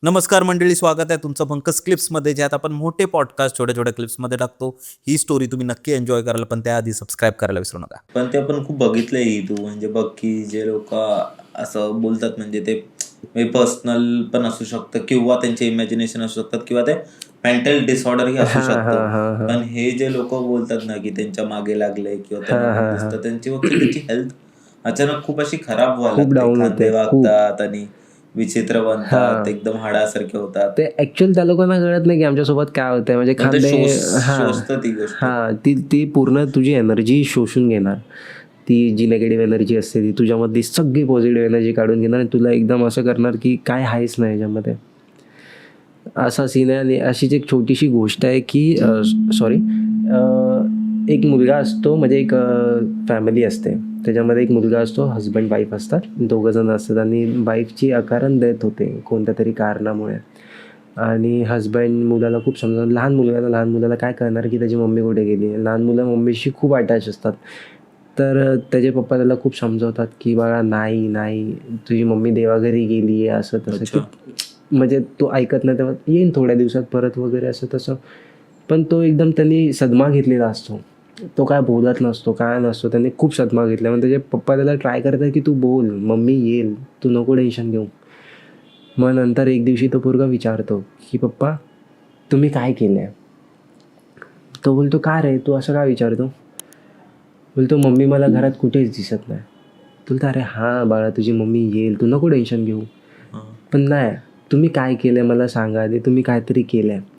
नमस्कार मंडळी, स्वागत आहे तुमचं पंकज क्लिप्समध्ये, ज्यात आपण मोठे पॉडकास्ट छोट्या छोट्या क्लिप्समध्ये टाकतो. ही स्टोरी तुम्ही नक्की एन्जॉय कराल, पण त्याआधी सबस्क्राईब करायला विसरू नका. पण ते आपण खूप बघितलंय तू, म्हणजे बघ की जे लोक असं बोलतात, म्हणजे ते पर्सनल पण असू शकतं किंवा त्यांचे इमॅजिनेशन असू शकतात किंवा ते मेंटल डिसऑर्डरही असू शकतं. पण हे जे लोक बोलतात ना की त्यांच्या मागे लागले किंवा त्यांना कोण दिसतं, त्यांची फक्त त्यांची हेल्थ अचानक खूप अशी खराब व्हायला खूप लागते. डाऊन खांदे होते, खूप. वागतात आणि विचित्र बनतात, एकदम हाडासारखे होतात. ते ऍक्च्युअली त्या लोकांना कळत नाही की आमच्यासोबत काय होतंय. म्हणजे पण ते खांदे शोषतं ती गोष्ट. ती पूर्ण तुझी एनर्जी शोषून घेणार. ती जी निगेटिव्ह एनर्जी असते ती तुझ्यामधली सगळी पॉझिटिव्ह एनर्जी काढून घेणार आणि तुला एकदम असं करणार की काय आहेच नाही याच्यामध्ये. असा सीन आहे. आणि अशीच एक छोटीशी गोष्ट आहे की एक मुलगा असतो, म्हणजे एक फॅमिली असते, त्याच्यामध्ये एक मुलगा असतो, हजबंड वाईफ असतात, दोघं जण असतात आणि वाईफची अकारण डेथ होते कोणत्या तरी कारणामुळे. आणि हजबंड मुलाला खूप समजावून, लहान मुलाला काय कळणार की त्याची मम्मी कुठे गेली. लहान मुलं मम्मीशी खूप अटॅच असतात. तर त्याचे पप्पा त्याला खूप समजवतात की बाळा नाही तुझी मम्मी देवाघरी गेली आहे, असं तसं. की म्हणजे तो ऐकत नाही, तेव्हा येईन थोड्या दिवसात परत वगैरे असं तसं. पण तो एकदम त्यांनी सदमा घेतलेला असतो. तो काय बोलत नसतो, काय नसतो. त्यांनी खूप सदमा घेतला. मग त्याचे पप्पा त्याला ट्राय करतात की तू बोल, मम्मी येईल, तू नको टेन्शन घेऊ. मग नंतर एक दिवशी तो पोरगा विचारतो की पप्पा तुम्ही काय केलं आहे. तो बोलतो का रे, तू असं काय विचारतो. बोलतो मम्मी मला घरात कुठेच दिसत नाही. बोलतो अरे हां बाळा, तुझी मम्मी येईल, तू नको टेन्शन घेऊ. पण नाही, तुम्ही काय केलं मला सांगा आधी. तुम्ही काहीतरी केलं आहे,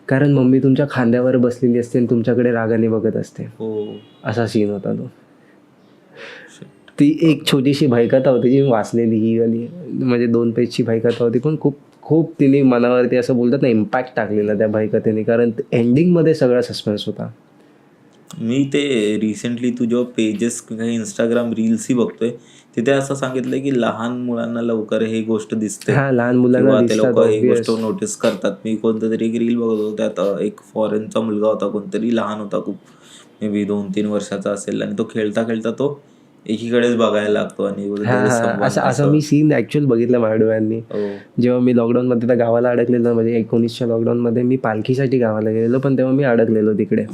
कारण मम्मी तुमच्या खांद्यावर बसलेली असते आणि तुमच्याकडे रागाने बघत असते. असा सीन होता तो. ती एक छोटीशी भयकथा होती जी वाचलेली, ही वाली म्हणजे 2 पेजची भयकथा होती, पण खूप खूप तिने मनावरती असं बोलतात ना इम्पॅक्ट टाकलेला त्या भयकथेने, कारण एंडिंगमध्ये सगळा सस्पेन्स होता. मी ते रिसेंटली तू जेव्हा पेजेस किंवा इंस्टाग्राम रील्सही बघतोय, तिथे असं सांगितलंय की लहान मुलांना लवकर हे गोष्ट दिसते. लहान मुलांना किंवा ते दिसतात, लोक ही obvious. गोष्ट नोटीस करतात. मी कोणतं तरी एक रील बघत होतो, त्यात एक फॉरेनचा मुलगा होता, कोणतरी लहान होता खूप, मे बी 2-3 वर्षाचा असेल, आणि तो खेळता खेळता तो एकीकडेच बघायला लागतो आणि असं मी सीन ऍक्च्युअल बघितलं माझ्या डोळ्यांनी. जेव्हा मी लॉकडाऊनमध्ये त्या गावाला अडकलेलो, म्हणजे 19च्या लॉकडाऊनमध्ये मी पालखीसाठी गावाला गेलेलो, पण तेव्हा मी अडकलेलो तिकडे.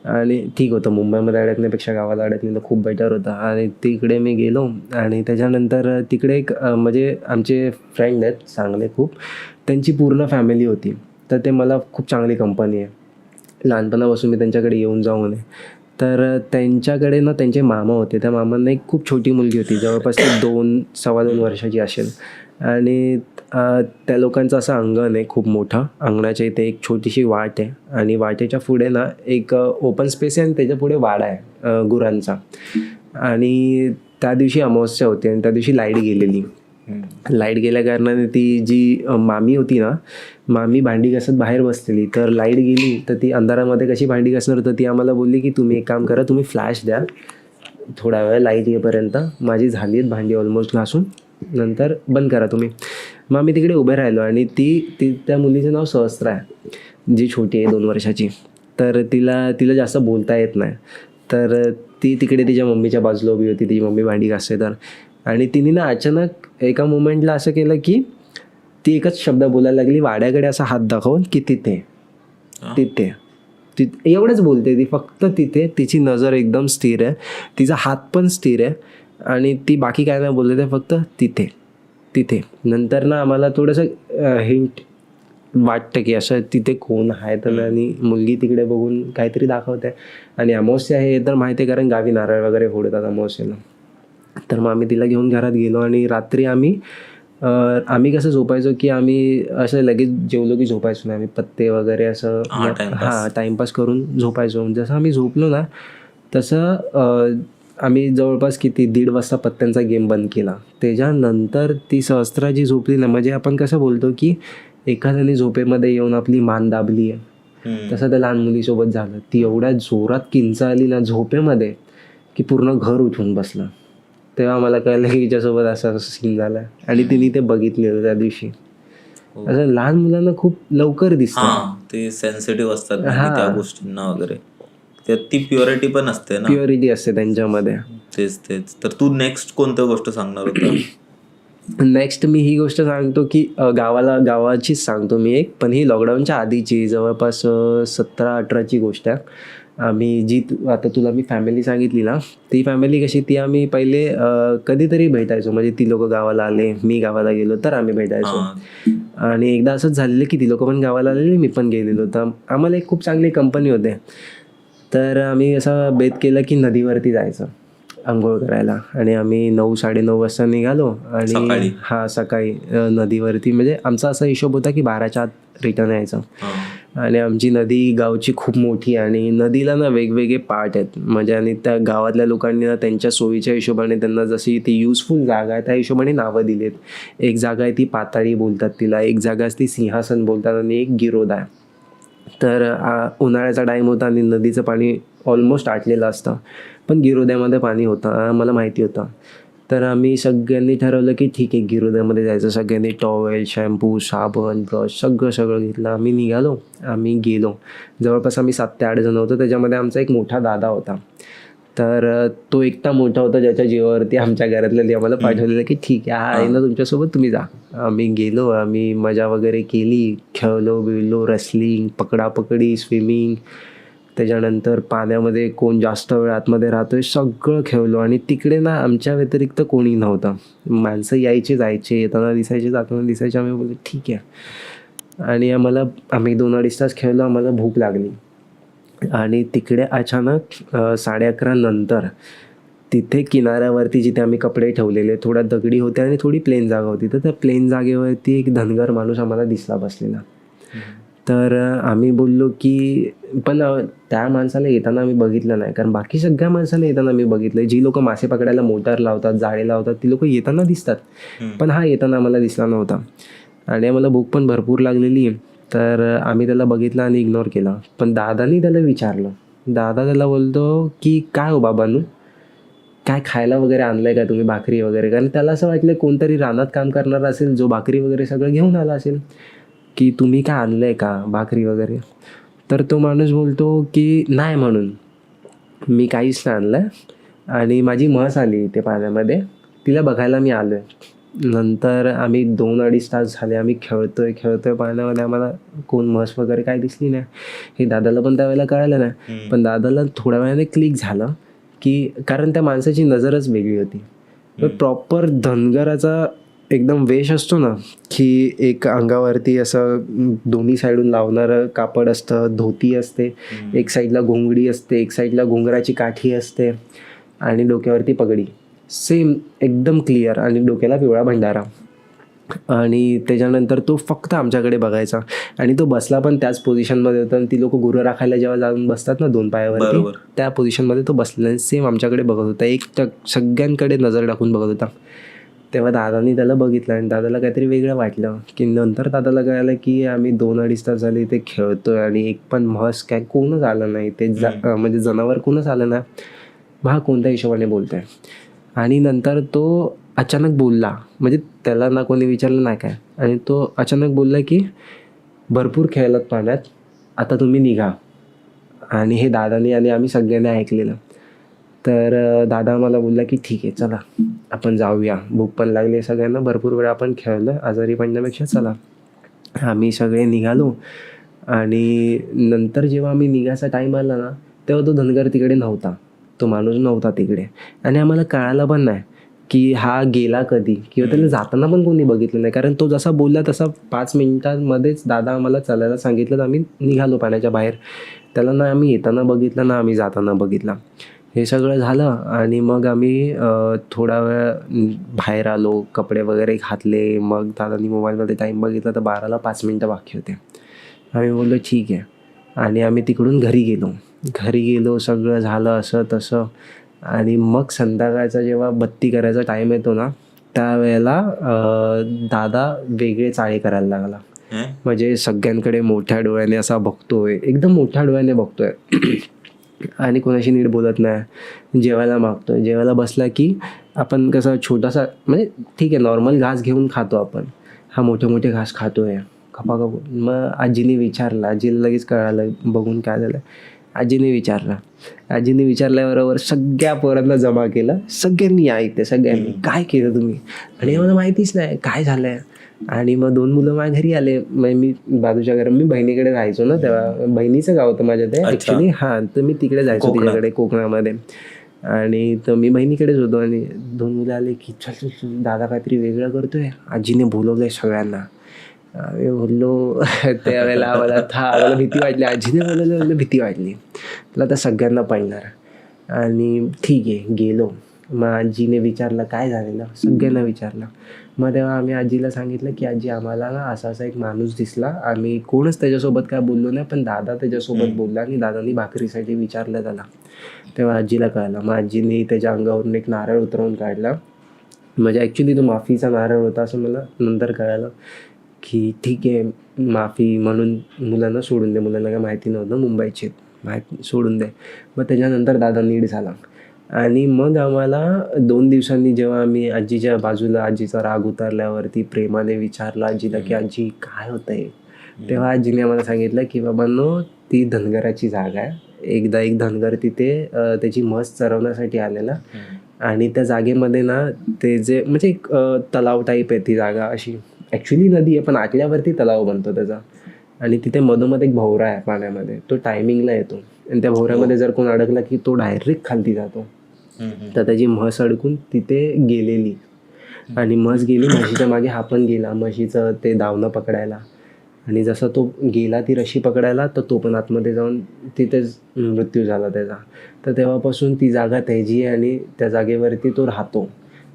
आणि ठीक होतं, मुंबईमध्ये अडकण्यापेक्षा गावाला अडकलेलं खूप बेटर होतं. आणि तिकडे मी गेलो आणि त्याच्यानंतर तिकडे एक म्हणजे आमचे फ्रेंड आहेत चांगले खूप, त्यांची पूर्ण फॅमिली होती. तर ते मला खूप चांगली कंपनी आहे, लहानपणापासून मी त्यांच्याकडे येऊन जाऊन आहे. तर त्यांच्याकडे ना त्यांचे मामा होते. त्या मामांना एक खूप छोटी मुलगी होती, जवळपास ती 2-2.25 वर्षाची असेल. आणि त्या लोकांचं असं अंगण आहे खूप मोठं. अंगणाच्या इथे एक छोटीशी वाट आहे आणि वाटेच्या पुढे ना एक ओपन स्पेस आहे आणि त्याच्या पुढे वाडा आहे गुरांचा. आणि त्या दिवशी अमावस्या होती आणि त्या दिवशी लाईट गेलेली. लाईट गेल्या कारणाने ती जी मामी होती ना, मामी भांडी घासत बाहेर बसलेली. तर लाईट गेली तर ती अंधारामध्ये कशी भांडी घासणार. तर ती आम्हाला बोलली की तुम्ही एक काम करा, तुम्ही फ्लॅश द्या थोडा वेळ लाईट येईपर्यंत, माझी झाली आहेत भांडी ऑलमोस्ट घासून, नंतर बंद करा तुम्ही. मग आम्ही तिकडे उभे राहिलो आणि त्या मुलीचं नाव सहस्त्रा आहे, जी छोटी आहे 2 वर्षाची. तर तिला जास्त बोलता येत नाही. तर ती तिकडे तिच्या मम्मीच्या बाजूला उभी होती, तिची मम्मी भांडी घासते तर. आणि तिने ना अचानक एका मोमेंटला असं केलं की ती एकच शब्द बोलायला लागली, वाड्याकडे असा हात दाखवून की तिथे तिथे एवढंच बोलते ती, फक्त तिथे. तिची नजर एकदम स्थिर आहे, तिचा हात पण स्थिर आहे आणि ती बाकी काय नाही बोलते, ते फक्त तिथे तिथे. नंतर ना आम्हाला थोडंसं हिंट वाटतं की असं तिथे कोण आहे. तर आणि मुलगी तिकडे बघून काहीतरी दाखवते. आणि अमावस्या हे तर माहिती आहे, कारण गावी नारळ वगैरे फोडतात अमावस्येला. तर मग आम्ही तिला घेऊन घरात गेलो आणि रात्री आम्ही कसं झोपायचो की आम्ही असं लगेच जेवलो की झोपायचो नाही. आम्ही पत्ते वगैरे असं टाईमपास करून झोपायचो. जसं आम्ही झोपलो ना तसं आम्ही जवळपास किती 1:30 वाजता पत्त्यांचा गेम बंद केला. त्याच्यानंतर ती सहस्त्रा जी झोपली ना, म्हणजे आपण कसं बोलतो की एखाद्याने झोपेमध्ये येऊन आपली मान दाबली आहे, तसं त्या लहान मुलीसोबत झालं. ती एवढ्या जोरात किंचाळली ना झोपेमध्ये की पूर्ण घर उठून बसलं. तेव्हा मला कळलं की हिच्यासोबत असं सीन झाला. आणि तिने ते बघितलेलं त्या दिवशी. असं लहान मुलांना खूप लवकर दिसतं, ते सेन्सिटिव्ह असतात त्या गोष्टींना वगैरे. ती प्युरिटी पण असते ना, प्युरिटी असते त्यांच्यामध्ये. तेच. तर तू नेक्स्ट कोणत्या गोष्ट सांगणार होता. नेक्स्ट मी ही गोष्ट सांगतो की गावाचीच सांगतो मी एक, पण ही लॉकडाऊनच्या आधीची जवळपास 17-18ची गोष्ट आहे. आम्ही आता तुला मी फॅमिली सांगितली ना, ती फॅमिली कशी, ती आम्ही पहिले कधीतरी भेटायचो. म्हणजे ती लोक गावाला आले, मी गावाला गेलो तर आम्ही भेटायचो. आणि एकदा असंच झालेलं की ती लोक पण गावाला आलेली, मी पण गेलेलो. तर आम्हाला एक खूप चांगली कंपनी होते. तर आम्ही असं बेत केलं की नदीवरती जायचं आंघोळ करायला. आणि आम्ही 9-9:30 वाजता निघालो. आणि सकाळी नदीवरती, म्हणजे आमचा असा हिशोब होता की 12च्या आत रिटर्न यायचं. आणि आमची नदी गावची खूप मोठी, आणि नदीला ना वेगवेगळे पार्ट आहेत. म्हणजे आणि त्या गावातल्या लोकांनी ना त्यांच्या सोयीच्या हिशोबाने त्यांना जशी ती युजफुल जागा आहे त्या हिशोबाने नावं दिलीत. एक जागा आहे ती पाताळी बोलतात तिला, एक जागा ती सिंहासन बोलतात, आणि एक गिरोदा आहे. तर उन्हाळ्याचा टाईम होता आणि नदीचं पाणी ऑलमोस्ट आटलेलं असतं, पण गिरोद्यामध्ये पाणी होतं, मला माहिती होतं. तर आम्ही सगळ्यांनी ठरवलं की ठीक आहे गिरोद्यामध्ये जायचं. सगळ्यांनी टॉवेल, शॅम्पू, साबण, ब्रश सगळं घेतलं. आम्ही निघालो, आम्ही गेलो. जवळपास आम्ही 7 ते 8 जण होतो. त्याच्यामध्ये आमचा एक मोठा दादा होता. तर तो एकटा मोठा होता ज्याच्या जीवावरती आमच्या घरातल्या आम्हाला पाठवलेलं की ठीक आहे, हा आहे ना तुमच्यासोबत, तुम्ही जा. आम्ही गेलो, आम्ही मजा वगैरे केली, खेळलो बिळलो, रेसलिंग, पकडापकडी, स्विमिंग. त्याच्यानंतर पाण्यामध्ये कोण जास्त वेळ आतमध्ये राहतोय सगळं खेळलो. आणि तिकडे ना आमच्या व्यतिरिक्त कोणी नव्हतं. माणसं यायचे जायचे, येताना दिसायचे जाताना दिसायचे. आम्ही बोललो ठीक आहे. आणि आम्ही 2-2.5 तास खेळलो. आम्हाला भूक लागली. आणि तिकडे अचानक 11:30 नंतर तिथे किनाऱ्यावरती जिथे आम्ही कपडे ठेवलेले, थोड्या दगडी होत्या आणि थोडी प्लेन जागा होती. तर त्या प्लेन जागेवरती एक धनगर माणूस आम्हाला दिसला बसलेला. तर आम्ही बोललो की, पण त्या माणसाला येताना आम्ही बघितलं नाही, कारण बाकी सगळ्या माणसाला येताना मी बघितलं. जी लोक मासे पकडायला मोटार लावतात, जाळे लावतात, ती लोक येताना दिसतात, पण हा येताना आम्हाला दिसला नव्हता. आणि आम्हाला भूक पण भरपूर लागलेली. तर आम्ही त्याला बघितलं आणि इग्नोर केला. पण दादानी त्याला विचारलं. दादा त्याला बोलतो की काय हो बाबांनो, काय खायला वगैरे आणलंय का तुम्ही, भाकरी वगैरे? कारण त्याला असं वाटलं कोणतरी रानात काम करणार असेल जो भाकरी वगैरे सगळं घेऊन आला असेल, की तुम्ही काय आणलंय का भाकरी वगैरे. तर तो माणूस बोलतो की नाही, म्हणून मी काहीच नाही आणलं, आणि माझी म्हस आली ते पाण्यामध्ये, तिला बघायला मी आलो आहे. नंतर आम्ही 2-2.5 तास झाले आम्ही खेळतोय पाण्यामध्ये. आम्हाला कोण म्हस वगैरे काय दिसली नाही. हे दादाला पण त्यावेळेला कळालं नाही. पण दादाला थोड्या वेळाने क्लिक झालं की, कारण त्या माणसाची नजरच वेगळी होती. प्रॉपर धनगराचा एकदम वेश असतो ना, की एक अंगावरती असं दोन्ही साईडून लावणारं कापड असतं, धोती असते, एक साईडला घोंगडी असते, एक साईडला घोंगराची काठी असते, आणि डोक्यावरती पगडी सेम एकदम क्लिअर, आणि डोक्याला पिवळा भंडारा. आणि त्याच्यानंतर तो फक्त आमच्याकडे बघायचा. आणि तो बसला पण त्याच पोझिशनमध्ये होता. आणि ती लोक गुरं राखायला जेव्हा जाऊन बसतात ना 2 पायावरती, त्या पोझिशनमध्ये तो बसलेला आणि सेम आमच्याकडे बघत होता. सगळ्यांकडे नजर टाकून बघत होता. तेव्हा दादानी त्याला बघितलं आणि दादाला काहीतरी वेगळं वाटलं. की नंतर दादाला कळालं की आम्ही 2-2.5 तास झाले ते खेळतोय आणि एक पण म्हस काय कोणच आलं नाही, ते म्हणजे जनावर कोणच आलं नाही. हा कोणत्या हिशोबाने बोलतोय. आणि नंतर तो अचानक बोलला, म्हणजे त्याला ना कोणी विचारलं नाही काय, आणि तो अचानक बोलला की भरपूर खेळलात पाण्यात, आता तुम्ही निघा. आणि हे दादानी आणि आम्ही सगळ्यांनी ऐकलेलं. तर दादा मला बोलला की ठीक आहे चला आपण जाऊया, भूक पण लागली सगळ्यांना, भरपूर वेळ आपण खेळलं, आजारी पडण्यापेक्षा चला. आम्ही सगळे निघालो. आणि नंतर जेव्हा आम्ही निघायचा टाईम आला ना, तेव्हा तो धनगर तिकडे नव्हता, तो माणूस नव्हता तिकडे. आणि आम्हाला कळालं पण नाही की हा गेला कधी, किंवा त्याला जाताना पण कोणी बघितलं नाही. कारण तो जसा बोलला तसा 5 मिनिटांमध्येच दादा आम्हाला चालायला सांगितलं, तर आम्ही निघालो पाण्याच्या बाहेर. त्याला ना आम्ही येताना बघितलं ना आम्ही जाताना बघितला. हे सगळं झालं आणि मग आम्ही थोडा वेळ बाहेर आलो, कपडे वगैरे घातले. मग दादानी मोबाईलमध्ये टाईम बघितला तर 12ला 5 मिनटं बाकी होते. आम्ही बोललो ठीक आहे. आणि आम्ही तिकडून घरी गेलो, सगळं झालं असं तसं. आणि मग संध्याकाळचा जेव्हा बत्ती करायचा टाईम येतो ना, त्यावेळेला दादा वेगळे चाळे करायला लागला. म्हणजे सगळ्यांकडे मोठ्या डोळ्याने असा बघतोय, एकदम मोठ्या डोळ्याने बघतोय आणि कोणाशी नीट बोलत नाही. जेवायला मागतोय, जेवायला बसला की आपण कसं छोटासा, म्हणजे ठीक आहे नॉर्मल घास घेऊन खातो आपण, हा मोठे मोठे घास खातोय खपाखप. मग आजीने विचारलं, आजीला लगेच कळालं बघून काय झालं. आजीने विचारल्याबरोबर सगळ्या पोरांना जमा केलं, सगळ्यांनी ऐकते, सगळ्यांनी काय केलं तुम्ही, आणि मला माहितीच नाही काय झालंय. आणि मग 2 मुलं माझ्या घरी आले. मग मी बाजूच्या घरात, मी बहिणीकडे राहायचो ना तेव्हा, बहिणीचं गाव होतं माझ्या ते ॲक्च्युली. तर मी तिकडे जायचो तिच्याकडे कोकणामध्ये, आणि तर मी बहिणीकडेच होतो. आणि 2 मुलं आले की चल चल दादा काहीतरी वेगळं करतोय, आजीने बोलवलंय सगळ्यांना. मी बोललो त्यावेळेला मला भीती वाटली, आजीने बोलवलं म्हणजे भीती वाटली, तुला आता सगळ्यांना पाळणार. आणि ठीक आहे गेलो. मग आजीने विचारलं काय झालेलं, सगळ्यांना विचारलं. मग तेव्हा आम्ही आजीला सांगितलं की आजी आम्हाला ना असा एक माणूस दिसला, आम्ही कोणच त्याच्यासोबत काय बोललो नाही, पण दादा त्याच्यासोबत बोलला आणि दादानी भाकरीसाठी विचारलं त्याला. तेव्हा आजीला कळलं. मग आजीने त्याच्या अंगावरून एक नारळ उतरवून काढला. म्हणजे ॲक्च्युली तो माफीचा नारळ होता असं मला नंतर कळालं की ठीक आहे माफी म्हणून मुलांना सोडून दे, मुलांना काय माहिती नव्हतं मुंबईचे, माहिती सोडून दे. मग त्याच्यानंतर दादा नीट झाला. आणि मग आम्हाला 2 दिवसांनी जेव्हा आम्ही आजीच्या बाजूला, आजीचा राग उतरल्यावरती प्रेमाने विचारलं आजीला की आजी काय होतंय, तेव्हा आजीने आम्हाला सांगितलं की बाबांनो ती धनगराची जागा आहे. एकदा एक धनगर तिथे त्याची म्हस चरवण्यासाठी आलेला, आणि त्या जागेमध्ये ना ते जे म्हणजे एक तलाव टाईप आहे ती जागा, अशी ॲक्च्युली नदी आहे पण आटल्यावरती तलाव बनतो त्याचा. आणि तिथे मधोमध एक भोवरा आहे पाण्यामध्ये, तो टायमिंगला येतो, आणि त्या भोवऱ्यामध्ये जर कोण अडकला की तो डायरेक्ट खालती जातो. तर त्याची म्हस अडकून तिथे गेलेली, आणि म्हस गेली, म्हशीच्या मागे हा पण गेला म्हशीचं ते दावणं पकडायला. आणि जसा तो गेला ती रशी पकडायला, तर तो पण आतमध्ये जाऊन तिथेच मृत्यू झाला त्याचा. तर तेव्हापासून ती जागा त्याची आहे, आणि त्या जागेवरती तो राहतो.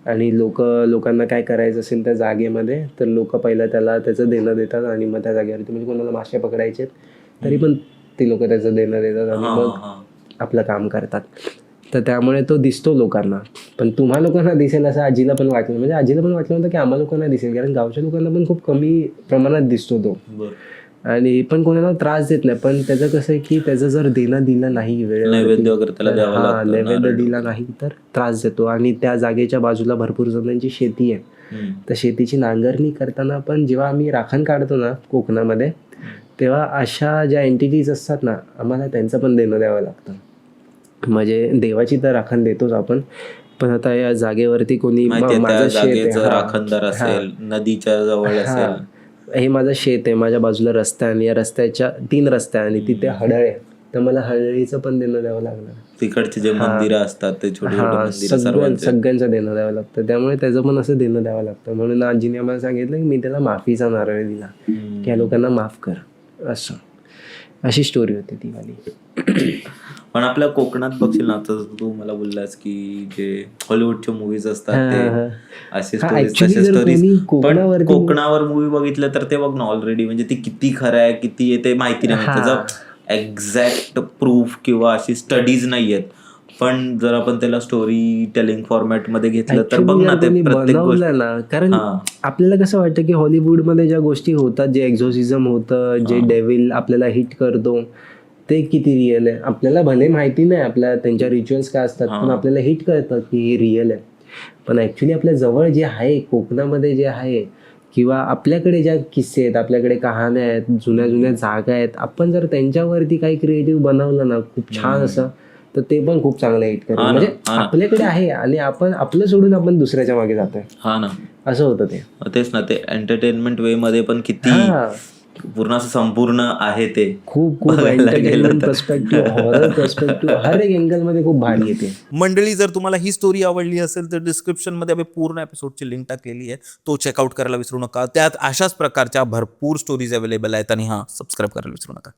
आणि लोकांना काय करायचं असेल त्या जागेमध्ये, तर लोक पहिलं त्याला त्याचं देणं देतात, आणि मग त्या जागेवरती म्हणजे कोणाला मासे पकडायचे तरी पण ते लोक त्याचं देणं देतात, आणि मग आपलं काम करतात. तर त्यामुळे तो दिसतो लोकांना. पण तुम्हा लोकांना दिसेल असं आजीला पण वाटलं, म्हणजे आजीला पण वाटलं होतं की आम्हाला लोकांना दिसेल, कारण गावच्या लोकांना पण खूप कमी प्रमाणात दिसतो तो. आणि पण कोणाला त्रास देत नाही. पण त्याचं कसं आहे की त्याचं जर देणं दिलं नाही नैवेद्य वगैरे त्याला द्यावं लागतं, नैवेद्य दिला नाही तर त्रास देतो. आणि त्या जागेच्या बाजूला भरपूर जणांची शेती आहे, तर शेतीची नांगरणी करताना पण जेव्हा आम्ही राखण काढतो ना कोकणामध्ये, तेव्हा अशा ज्या एंटिटीज असतात ना, आम्हाला त्यांचं पण देणं द्यावं लागतं. म्हणजे देवाची तर राखण देतोच आपण, पण आता या जागेवरती कोणी माझं शेत आहे, राखणदार असेल, नदीच्या जवळ असेल, हे माझं शेत आहे, माझ्या बाजूला रस्ता आहे, आणि या रस्त्याच्या 3 रस्ते आहे, आणि तिथे हडळ आहे, तर मला हडळीचं पण देणं द्यावं लागणार. तिकडचे जे मंदिरं असतात ते छोटे सगळ्यांचं देणं द्यावं लागतं. त्यामुळे त्याचं पण असं देणं द्यावं लागतं. म्हणून आजीने आम्हाला सांगितलं की मी त्याला माफीचा नारळ दिला की या लोकांना माफ कर, असं. अशी स्टोरी होती ती वाली. पण आपल्या कोकणात बघशील ना, तर तू मला बोललास की जे हॉलिवूडचे मूवीज असतात ते असे स्टोरीज, पण कोकणावर मूवी बघितलं तर ते बघ ना ऑलरेडी, म्हणजे ती किती खरं आहे किती आहे ते माहिती नाही, त्याचं एक्झॅक्ट प्रूफ किंवा अशी स्टडीज नाही आहेत. पण जर आपण त्याला स्टोरी टेलिंग फॉर्मॅट मध्ये घेतलं तर बघ ना ते प्रत्येक गोष्ट ना. कारण आपल्याला कसं वाटतं की हॉलिवूडमध्ये ज्या गोष्टी होतात, जे एक्झॉर्सिझम होतं, जे डेव्हिल आपल्याला हिट करतो, ते किती रिअल आहे आपल्याला भले माहिती नाही, आपल्या त्यांच्या रिच्युअल्स काय असतात, पण आपल्याला हिट करतं की हे रिअल आहे. पण ॲक्च्युली आपल्या जवळ जे आहे कोकणामध्ये जे आहे, किंवा आपल्याकडे ज्या किस्से आहेत, आपल्याकडे कहाण्या आहेत, जुन्या जागा आहेत, आपण जर त्यांच्यावरती काही क्रिएटिव्ह बनवलं ना खूप छान असं, तर ते पण खूप चांगलं हिट करेल. म्हणजे आपल्याकडे आहे आणि आपण आपलं सोडून आपण दुसऱ्याच्या मागे जातोय, असं होतं ते. तेच ना, ते एंटरटेनमेंट वे मध्ये पण किती पूर्ण असं संपूर्ण आहे ते. खूप एंटरटेनमेंट पर्स्पेक्टिव्ह, हॉरर पर्स्पेक्टिव्ह, हर एक अँगल मध्ये खूप भारी येते. मंडळी, जर तुम्हाला ही स्टोरी आवडली असेल तर डिस्क्रिप्शन मध्ये आम्ही पूर्ण एपिसोडची लिंक टाकलेली आहे, तो चेकआउट करायला विसरू नका. त्यात अशाच प्रकारच्या भरपूर स्टोरीज अवेलेबल आहेत, आणि सबस्क्राईब करायला विसरू नका.